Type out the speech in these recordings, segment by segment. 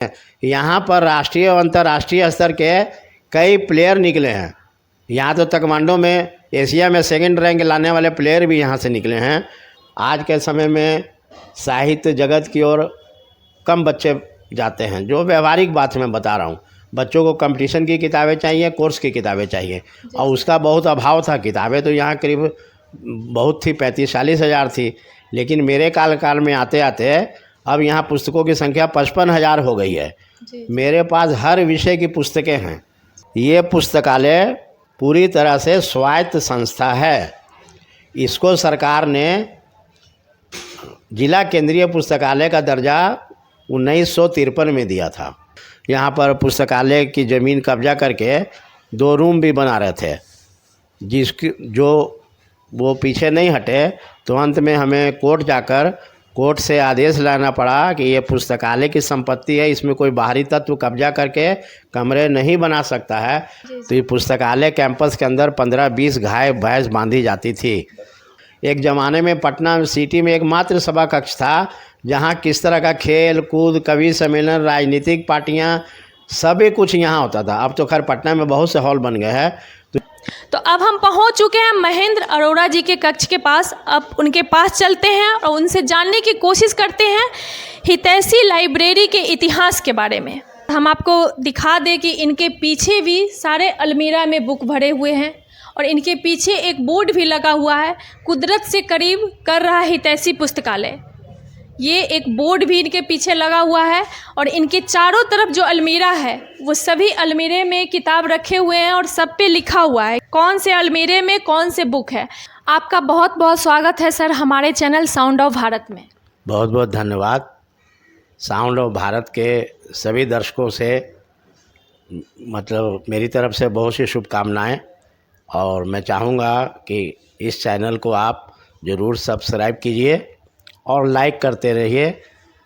यहाँ पर राष्ट्रीय और अंतर्राष्ट्रीय स्तर के कई प्लेयर निकले हैं। यहाँ तो ताइक्वांडो में एशिया में सेकंड रैंक लाने वाले प्लेयर भी यहाँ से निकले हैं। आज के समय में साहित्य जगत की ओर कम बच्चे जाते हैं। जो व्यवहारिक बात मैं बता रहा हूँ, बच्चों को कंपटीशन की किताबें चाहिए, कोर्स की किताबें चाहिए, और उसका बहुत अभाव था। किताबें तो यहाँ करीब बहुत थी, 35-40 हज़ार थी, लेकिन मेरे काल में आते आते अब यहाँ पुस्तकों की संख्या 55,000 हो गई है। मेरे पास हर विषय की पुस्तकें हैं। ये पुस्तकालय पूरी तरह से स्वायत्त संस्था है। इसको सरकार ने जिला केंद्रीय पुस्तकालय का दर्जा 1953 में दिया था। यहाँ पर पुस्तकालय की ज़मीन कब्जा करके 2 रूम भी बना रहे थे, जिसकी जो वो पीछे नहीं हटे, तो अंत में हमें कोर्ट से आदेश लाना पड़ा कि ये पुस्तकालय की संपत्ति है, इसमें कोई बाहरी तत्व कब्जा करके कमरे नहीं बना सकता है। तो ये पुस्तकालय कैंपस के अंदर 15-20 गाय भैंस बांधी जाती थी। एक ज़माने में पटना सिटी में एकमात्र सभा कक्ष था जहाँ किस तरह का खेल कूद, कवि सम्मेलन, राजनीतिक पार्टियाँ सभी कुछ यहाँ होता था। अब तो खैर पटना में बहुत से हॉल बन गए हैं। तो अब हम पहुंच चुके हैं महेंद्र अरोड़ा जी के कक्ष के पास। अब उनके पास चलते हैं और उनसे जानने की कोशिश करते हैं हितैषी लाइब्रेरी के इतिहास के बारे में। हम आपको दिखा दें कि इनके पीछे भी सारे अलमीरा में बुक भरे हुए हैं और इनके पीछे एक बोर्ड भी लगा हुआ है, कुदरत से करीब कर रहा हितैषी पुस्तकालय। ये एक बोर्ड भी इनके पीछे लगा हुआ है और इनके चारों तरफ जो अलमीरा है वो सभी अलमीरे में किताब रखे हुए हैं और सब पे लिखा हुआ है कौन से अलमीरे में कौन से बुक है। आपका बहुत बहुत स्वागत है सर हमारे चैनल साउंड ऑफ भारत में। बहुत बहुत धन्यवाद। साउंड ऑफ भारत के सभी दर्शकों से मतलब मेरी तरफ से बहुत सी शुभकामनाएं, और मैं चाहूँगा कि इस चैनल को आप ज़रूर सब्सक्राइब कीजिए और लाइक करते रहिए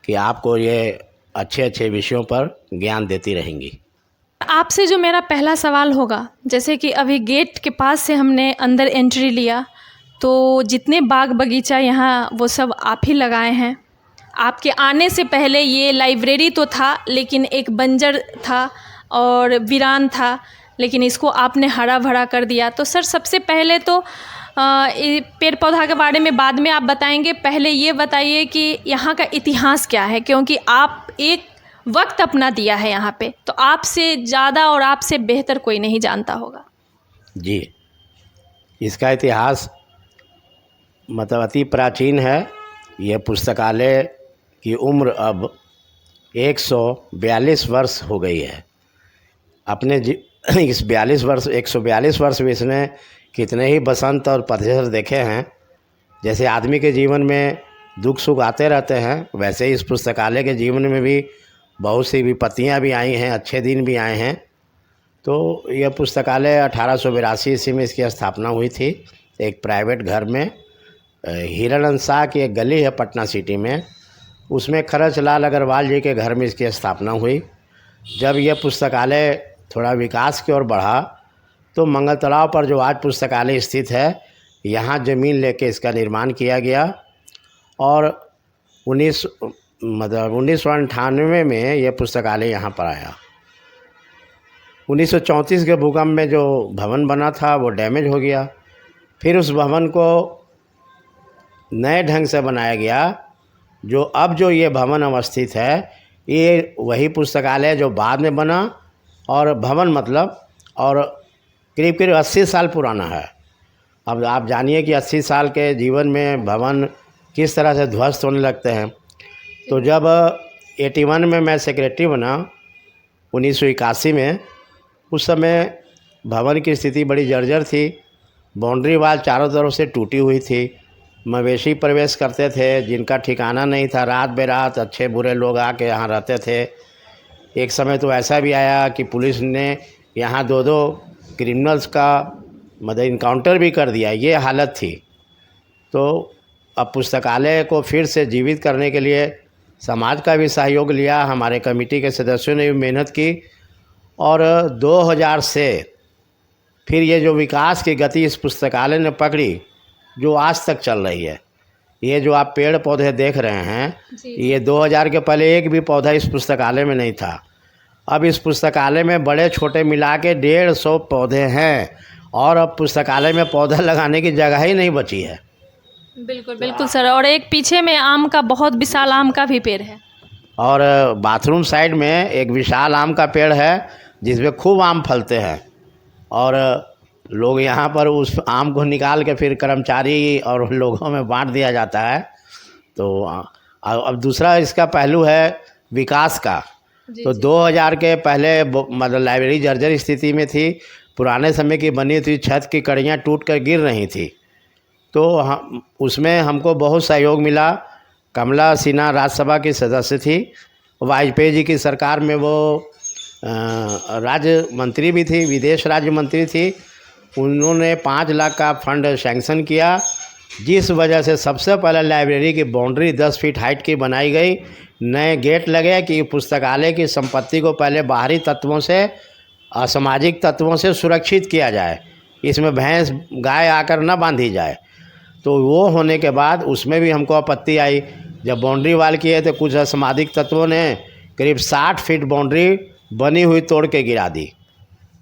कि आपको ये अच्छे अच्छे विषयों पर ज्ञान देती रहेंगी। आपसे जो मेरा पहला सवाल होगा, जैसे कि अभी गेट के पास से हमने अंदर एंट्री लिया तो जितने बाग बगीचा यहाँ वो सब आप ही लगाए हैं। आपके आने से पहले ये लाइब्रेरी तो था लेकिन एक बंजर था और वीरान था, लेकिन इसको आपने हरा भरा कर दिया। तो सर सबसे पहले तो पेड़ पौधा के बारे में बाद में आप बताएंगे, पहले ये बताइए कि यहाँ का इतिहास क्या है, क्योंकि आप एक वक्त अपना दिया है यहाँ पे, तो आपसे ज़्यादा और आपसे बेहतर कोई नहीं जानता होगा। जी, इसका इतिहास मतलब अति प्राचीन है। यह पुस्तकालय की उम्र अब 142 वर्ष हो गई है। अपने इस 142 वर्ष में इसने कितने ही बसंत और पतझड़ देखे हैं। जैसे आदमी के जीवन में दुख सुख आते रहते हैं, वैसे ही इस पुस्तकालय के जीवन में भी बहुत सी विपत्तियां भी आई हैं, अच्छे दिन भी आए हैं। तो यह पुस्तकालय 1882 ईस्वी में इसकी स्थापना हुई थी। एक प्राइवेट घर में हिरण शाह की एक गली है पटना सिटी में, उसमें खरच लाल अग्रवाल जी के घर में इसकी स्थापना हुई। जब यह पुस्तकालय थोड़ा विकास की ओर बढ़ा तो मंगल तालाब पर जो आज पुस्तकालय स्थित है, यहाँ ज़मीन लेके इसका निर्माण किया गया। और 1998 में यह पुस्तकालय यहाँ पर आया। 1934 के भूकंप में जो भवन बना था वो डैमेज हो गया। फिर उस भवन को नए ढंग से बनाया गया। जो ये भवन अवस्थित है, ये वही पुस्तकालय जो बाद में बना। और भवन मतलब और करीब 80 साल पुराना है। अब आप जानिए कि 80 साल के जीवन में भवन किस तरह से ध्वस्त होने लगते हैं। तो जब 81 में मैं सेक्रेटरी बना 1981 में, उस समय भवन की स्थिति बड़ी जर्जर थी। बाउंड्री वाल चारों तरफ से टूटी हुई थी। मवेशी प्रवेश करते थे जिनका ठिकाना नहीं था। रात बेरात अच्छे बुरे लोग आके यहाँ रहते थे। एक समय तो ऐसा भी आया कि पुलिस ने यहाँ 2 क्रिमिनल्स का मतलब इनकाउंटर भी कर दिया। ये हालत थी। तो अब पुस्तकालय को फिर से जीवित करने के लिए समाज का भी सहयोग लिया, हमारे कमेटी के सदस्यों ने भी मेहनत की। और 2000 से फिर ये जो विकास की गति इस पुस्तकालय ने पकड़ी, जो आज तक चल रही है। ये जो आप पेड़ पौधे देख रहे हैं, जी। ये 2000 के पहले एक भी पौधा इस पुस्तकालय में नहीं था। अब इस पुस्तकालय में बड़े छोटे मिला के 150 पौधे हैं और अब पुस्तकालय में पौधा लगाने की जगह ही नहीं बची है। बिल्कुल बिल्कुल सर। और एक पीछे में आम का, बहुत विशाल आम का भी पेड़ है। और बाथरूम साइड में एक विशाल आम का पेड़ है जिसमें खूब आम फलते हैं और लोग यहाँ पर उस आम को निकाल के फिर कर्मचारी और लोगों में बांट दिया जाता है। तो अब दूसरा इसका पहलू है विकास का। तो 2000 के पहले मतलब लाइब्रेरी जर्जर स्थिति में थी, पुराने समय की बनी थी, छत की कड़ियाँ टूट कर गिर रही थी। तो हम उसमें हमको बहुत सहयोग मिला। कमला सिन्हा राज्यसभा की सदस्य थी, वाजपेयी जी की सरकार में वो राज्य मंत्री भी थी, विदेश राज्य मंत्री थी। उन्होंने 5 लाख का फंड सैंक्शन किया, जिस वजह से सबसे पहले लाइब्रेरी की बाउंड्री 10 फीट हाइट की बनाई गई। नए गेट लगे कि पुस्तकालय की संपत्ति को पहले बाहरी तत्वों से, असामाजिक तत्वों से सुरक्षित किया जाए, इसमें भैंस गाय आकर न बांधी जाए। तो वो होने के बाद उसमें भी हमको आपत्ति आई। जब बाउंड्री वाल किए तो कुछ असामाजिक तत्वों ने करीब 60 फीट बाउंड्री बनी हुई तोड़ के गिरा दी।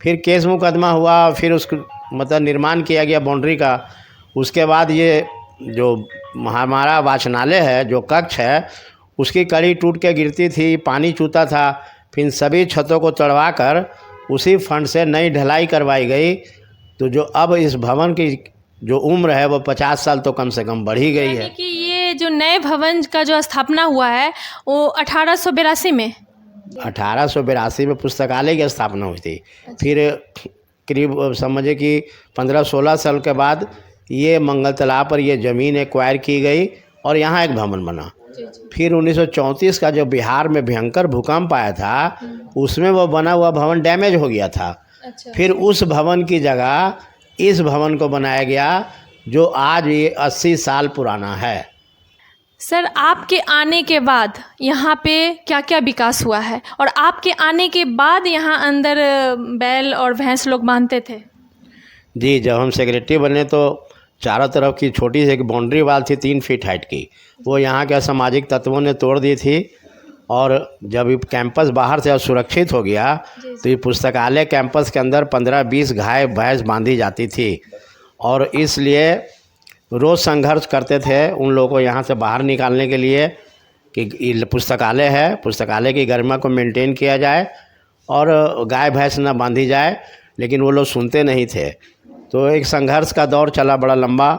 फिर केस मुकदमा हुआ, फिर उसको मतलब निर्माण किया गया बाउंड्री का। उसके बाद ये जो हमारा वाचनालय है, जो कक्ष है, उसकी कड़ी टूट के गिरती थी, पानी चूता था। फिर सभी छतों को तोड़वा कर उसी फंड से नई ढलाई करवाई गई। तो जो अब इस भवन की जो उम्र है वो 50 साल तो कम से कम बढ़ ही गई है। कि ये जो नए भवन का जो स्थापना हुआ है वो 1882 में 1882 में पुस्तकालय की स्थापना हुई थी। फिर करीब समझे कि 15-16 साल के बाद ये मंगल तालाब पर ये ज़मीन एक्वायर की गई और यहाँ एक भवन बना। फिर 1934 का जो बिहार में भयंकर भूकंप आया था, उसमें वो बना हुआ भवन डैमेज हो गया था। फिर उस भवन की जगह इस भवन को बनाया गया, जो आज ये 80 साल पुराना है। सर, आपके आने के बाद यहाँ पे क्या क्या विकास हुआ है, और आपके आने के बाद यहाँ अंदर बैल और भैंस लोग बांधते थे? जी, जब हम सेक्रेटरी बने तो चारों तरफ की छोटी सी एक बाउंड्री वाल थी 3 फीट हाइट की, वो यहाँ के सामाजिक तत्वों ने तोड़ दी थी। और जब ये कैंपस बाहर से सुरक्षित हो गया तो ये पुस्तकालय कैंपस के अंदर 15-20 गाय भैंस बांधी जाती थी और इसलिए रोज़ संघर्ष करते थे उन लोगों को यहाँ से बाहर निकालने के लिए कि पुस्तकालय है, पुस्तकालय की गरिमा को मेंटेन किया जाए और गाय भैंस ना बांधी जाए, लेकिन वो लोग सुनते नहीं थे। तो एक संघर्ष का दौर चला बड़ा लंबा,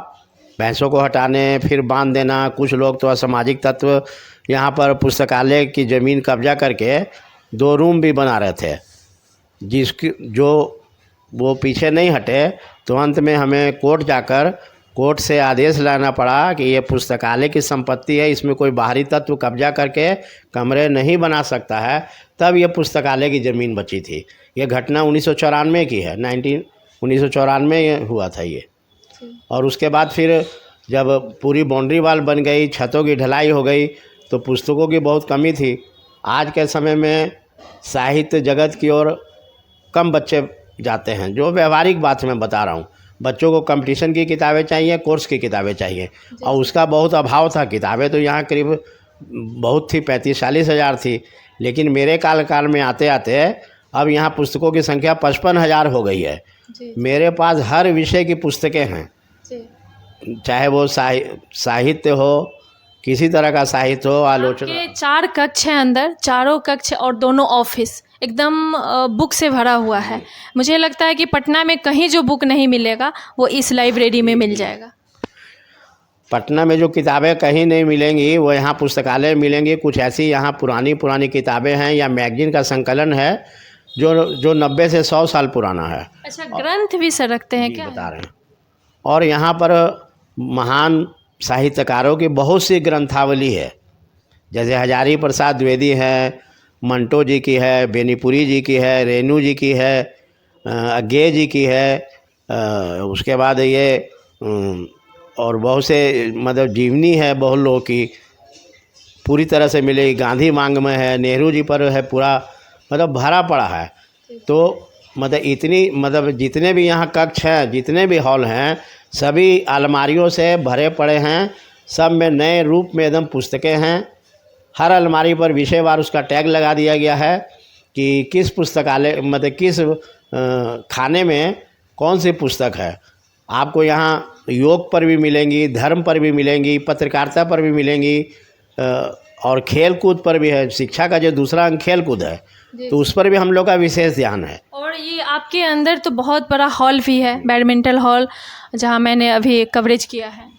भैंसों को हटाने फिर बांध देना। कुछ लोग तो असामाजिक तत्व यहाँ पर पुस्तकालय की ज़मीन कब्जा करके 2 रूम भी बना रहे थे, जिसकी जो वो पीछे नहीं हटे। तो अंत में हमें कोर्ट जाकर कोर्ट से आदेश लाना पड़ा कि ये पुस्तकालय की संपत्ति है, इसमें कोई बाहरी तत्व कब्जा करके कमरे नहीं बना सकता है। तब ये पुस्तकालय की ज़मीन बची थी। ये घटना 1994 की है, 1994 हुआ था ये। और उसके बाद फिर जब पूरी बाउंड्री वाल बन गई, छतों की ढलाई हो गई, तो पुस्तकों की बहुत कमी थी। आज के समय में साहित्य जगत की ओर कम बच्चे जाते हैं, जो व्यवहारिक बात मैं बता रहा हूँ। बच्चों को कंपटीशन की किताबें चाहिए, कोर्स की किताबें चाहिए, और उसका बहुत अभाव था। किताबें तो यहाँ करीब बहुत थी, 35-40 हज़ार थी, लेकिन मेरे काल में आते आते अब यहाँ पुस्तकों की संख्या 55,000 हो गई है। मेरे पास हर विषय की पुस्तकें हैं, चाहे वो साहित्य हो, किसी तरह का साहित्य हो, आलोचना। ये 4 कक्ष हैं अंदर, चारों कक्ष और दोनों ऑफिस एकदम बुक से भरा हुआ है। मुझे लगता है कि पटना में कहीं जो बुक नहीं मिलेगा वो इस लाइब्रेरी में मिल जाएगा। पटना में जो किताबें कहीं नहीं मिलेंगी वो यहाँ पुस्तकालय मिलेंगी। कुछ ऐसी यहाँ पुरानी किताबें हैं या मैगजीन का संकलन है जो 90 से 100 साल पुराना है। अच्छा, ग्रंथ भी सर रखते हैं क्या? बता रहे हैं। और यहाँ पर महान साहित्यकारों की बहुत सी ग्रंथावली है, जैसे हजारी प्रसाद द्विवेदी है, मंटो जी की है, बेनीपुरी जी की है, रेणु जी की है, अज्ञे जी की है, उसके बाद ये और बहुत से मतलब जीवनी है बहुत लोगों की, पूरी तरह से मिलेगी। गांधी मांग में है, नेहरू जी पर है, पूरा मतलब भरा पड़ा है। तो मतलब इतनी मतलब जितने भी यहाँ कक्ष हैं, जितने भी हॉल हैं, सभी अलमारियों से भरे पड़े हैं सब में नए रूप में एकदम पुस्तकें हैं। हर अलमारी पर विषयवार उसका टैग लगा दिया गया है कि किस पुस्तकालय मतलब किस खाने में कौन सी पुस्तक है। आपको यहाँ योग पर भी मिलेंगी, धर्म पर भी मिलेंगी, पत्रकारिता पर भी मिलेंगी और खेल कूद पर भी है। शिक्षा का जो दूसरा अंग खेल कूद है तो उस पर भी हम लोग का विशेष ध्यान है। और ये आपके अंदर तो बहुत बड़ा हॉल भी है, बैडमिंटन हॉल, जहाँ मैंने अभी कवरेज किया है।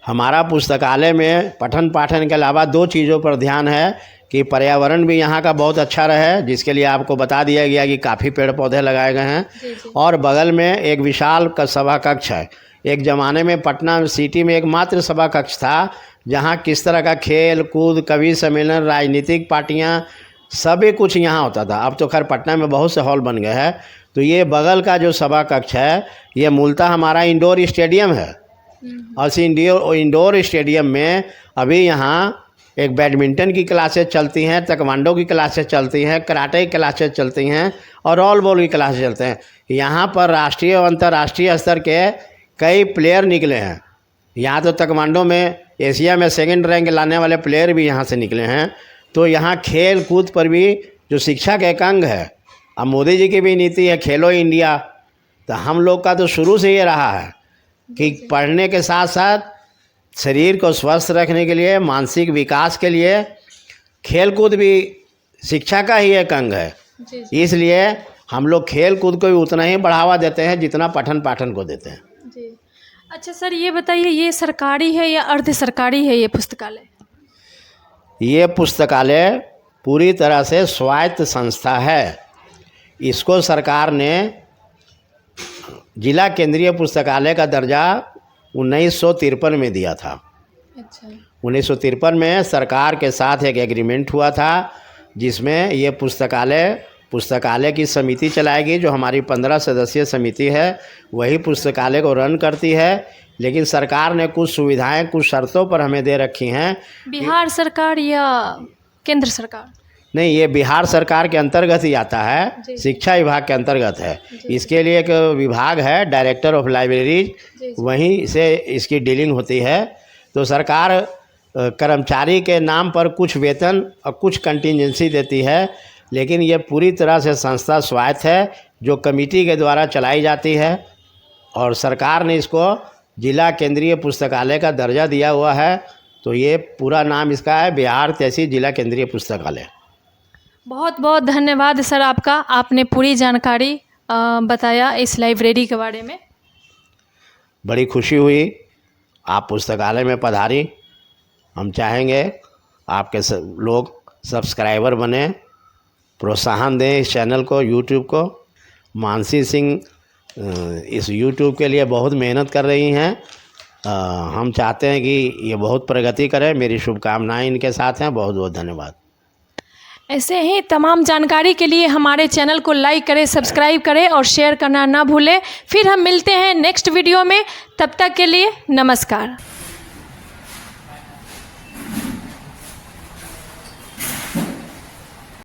हमारा पुस्तकालय में पठन पाठन के अलावा 2 चीज़ों पर ध्यान है कि पर्यावरण भी यहाँ का बहुत अच्छा रहे, जिसके लिए आपको बता दिया गया कि काफ़ी पेड़ पौधे लगाए गए हैं। और बगल में एक विशाल सभा कक्ष है। एक ज़माने में पटना सिटी में एकमात्र सभा कक्ष था जहाँ किस तरह का खेल कूद, कवि सम्मेलन, राजनीतिक पार्टियाँ सभी कुछ यहाँ होता था। अब तो खैर पटना में बहुत से हॉल बन गए हैं। तो ये बगल का जो सभा कक्ष है ये मूलतः हमारा इंडोर स्टेडियम है। और इस इंडोर स्टेडियम में अभी यहाँ एक बैडमिंटन की क्लासेस चलती हैं, ताइक्वांडो की क्लासेस चलती हैं, कराटे की क्लासेस चलती हैं और ऑल बॉल की क्लासेस चलते हैं। यहाँ पर राष्ट्रीय और अंतर्राष्ट्रीय स्तर के कई प्लेयर निकले हैं। यहाँ तो ताइक्वांडो में एशिया में 2nd रैंक लाने वाले प्लेयर भी यहाँ से निकले हैं। तो यहाँ खेल कूद पर भी जो शिक्षा का एक अंग है, अब मोदी जी की भी नीति है खेलो इंडिया, तो हम लोग का तो शुरू से ये रहा है कि पढ़ने के साथ साथ शरीर को स्वस्थ रखने के लिए, मानसिक विकास के लिए खेल कूद भी शिक्षा का ही एक अंग है। इसलिए हम लोग खेल कूद को भी उतना ही बढ़ावा देते हैं जितना पठन पाठन को देते हैं। जी। अच्छा सर, ये बताइए, ये सरकारी है या अर्ध सरकारी है ये पुस्तकालय? ये पुस्तकालय पूरी तरह से स्वायत्त संस्था है। इसको सरकार ने जिला केंद्रीय पुस्तकालय का दर्जा 1953 में दिया था। अच्छा। 1953 में सरकार के साथ एक एग्रीमेंट हुआ था जिसमें ये पुस्तकालय की समिति चलाएगी, जो हमारी 15 सदस्यीय समिति है वही पुस्तकालय को रन करती है। लेकिन सरकार ने कुछ सुविधाएं कुछ शर्तों पर हमें दे रखी हैं। बिहार सरकार या केंद्र सरकार? नहीं, ये बिहार सरकार के अंतर्गत ही आता है, शिक्षा विभाग के अंतर्गत है। इसके लिए एक विभाग है डायरेक्टर ऑफ लाइब्रेरीज, वहीं से इसकी डीलिंग होती है। तो सरकार कर्मचारी के नाम पर कुछ वेतन और कुछ कंटिजेंसी देती है, लेकिन ये पूरी तरह से संस्था स्वायत्त है जो कमेटी के द्वारा चलाई जाती है। और सरकार ने इसको जिला केंद्रीय पुस्तकालय का दर्जा दिया हुआ है। तो ये पूरा नाम इसका है बिहार तहसील जिला केंद्रीय पुस्तकालय। बहुत बहुत धन्यवाद सर आपका, आपने पूरी जानकारी बताया इस लाइब्रेरी के बारे में। बड़ी खुशी हुई आप पुस्तकालय में पधारी। हम चाहेंगे आपके लोग सब्सक्राइबर बने, प्रोत्साहन दें इस चैनल को, यूट्यूब को। मानसी सिंह इस यूट्यूब के लिए बहुत मेहनत कर रही हैं। हम चाहते हैं कि ये बहुत प्रगति करे। मेरी शुभकामनाएं इनके साथ हैं। बहुत बहुत धन्यवाद। ऐसे ही तमाम जानकारी के लिए हमारे चैनल को लाइक करें, सब्सक्राइब करें और शेयर करना ना भूलें। फिर हम मिलते हैं नेक्स्ट वीडियो में। तब तक के लिए नमस्कार।